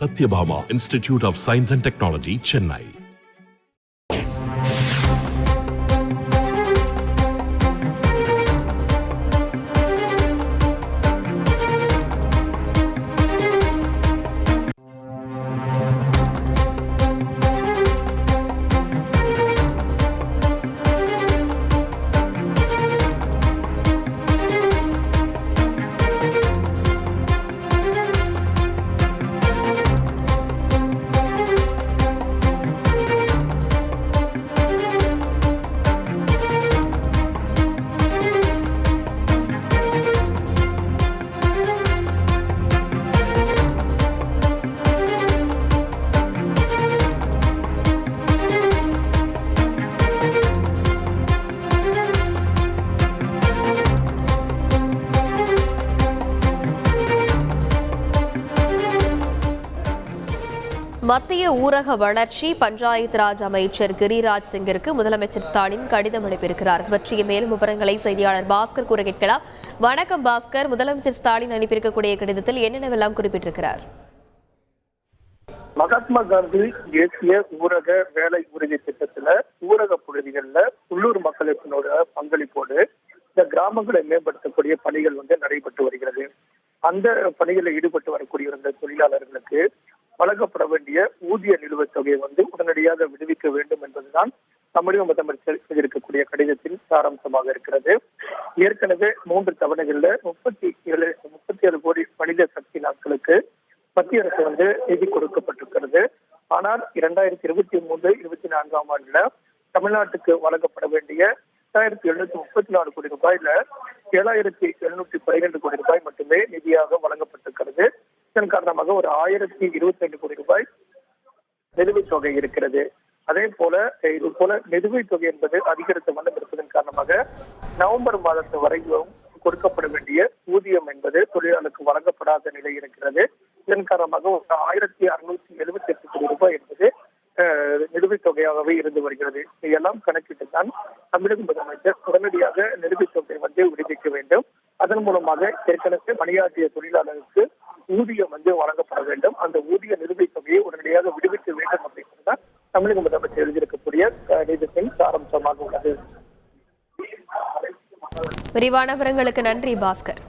Satyabhama Institute of Science and Technology, Chennai. மத்திய ஊரக வளர்ச்சி பஞ்சாயத்து ராஜ் அமைச்சர் கிரிராஜ் சிங்கிற்கு முதலமைச்சர் ஸ்டாலின் கடிதம் அனுப்பியிருக்கிறார். பற்றிய மேலும் விவரங்களை செய்தியாளர் பாஸ்கர் கூற கேட்கலாம். வணக்கம் பாஸ்கர், முதலமைச்சர் ஸ்டாலின் அனுப்பியிருக்கக்கூடிய கடிதத்தில் என்னென்னவெல்லாம் குறிப்பிட்டிருக்கிறார்? மகாத்மா காந்தி தேசிய ஊரக வேலை உறுதி திட்டத்துல ஊரக பகுதிகளில் உள்ளூர் மக்களுக்கு பங்களிப்போடு இந்த கிராமங்களை மேம்படுத்தக்கூடிய பணிகள் நடைபெற்று வருகிறது. அந்த பணிகளில் ஈடுபட்டு வரக்கூடிய இந்த தொழிலாளர்களுக்கு வழங்கப்பட வேண்டிய ஊதிய நிலுவைத் தொகையை உடனடியாக விடுவிக்க வேண்டும் என்பதுதான் தமிழக முதலமைச்சர் செய்திருக்கக்கூடிய கடிதத்தின் சாராம்சமாக இருக்கிறது. ஏற்கனவே 3 தவணைகள்ல 37 கோடி மனித சக்தி நாட்களுக்கு மத்திய அரசு நிதி கொடுக்கப்பட்டிருக்கிறது. ஆனால் 2023-24 ஆண்டுல தமிழ்நாட்டுக்கு வழங்கப்பட வேண்டிய 1734 கோடி ரூபாயில 7712 கோடி ரூபாய் மட்டுமே நிதியாக வழங்கப்பட்டிருக்கிறது. இதன் காரணமாக ஒரு 1022 கோடி ரூபாய் நிலுவைத் தொகை இருக்கிறது. அதே போல இது போல நிலுவைத் தொகை என்பது அதிகரித்த வண்ணம் இருப்பதன் காரணமாக நவம்பர் மாதத்து வரைக்கும் கொடுக்கப்பட வேண்டிய ஊதியம் என்பது தொழிலாளருக்கு வழங்கப்படாத நிலை இருக்கிறது. இதன் காரணமாக ஒரு 1678 கோடி ரூபாய் என்பது நிலுவைத் தொகையாகவே இருந்து வருகிறது. இதையெல்லாம் கணக்கிட்டுத்தான் தமிழக முதலமைச்சர் உடனடியாக நிலுவைத் தொகை விடுவிக்க வேண்டும். அதன் மூலமாக ஏற்கனவே பணியாற்றிய தொழிலாளருக்கு ஊதியம் வழங்கப்பட வேண்டும். அந்த ஊதிய நிலுவைத் தொகையை உடனடியாக விடுவிக்க வேண்டும் அப்படின்றதுதான் தமிழக முதலமைச்சர் எழுதியிருக்கக்கூடிய கடிதத்தின் சாராம்சமாக உள்ளது. விரிவான விவரங்களுக்கு நன்றி Bhaskar.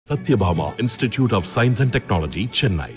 Satyabhama Institute of Science and Technology, Chennai.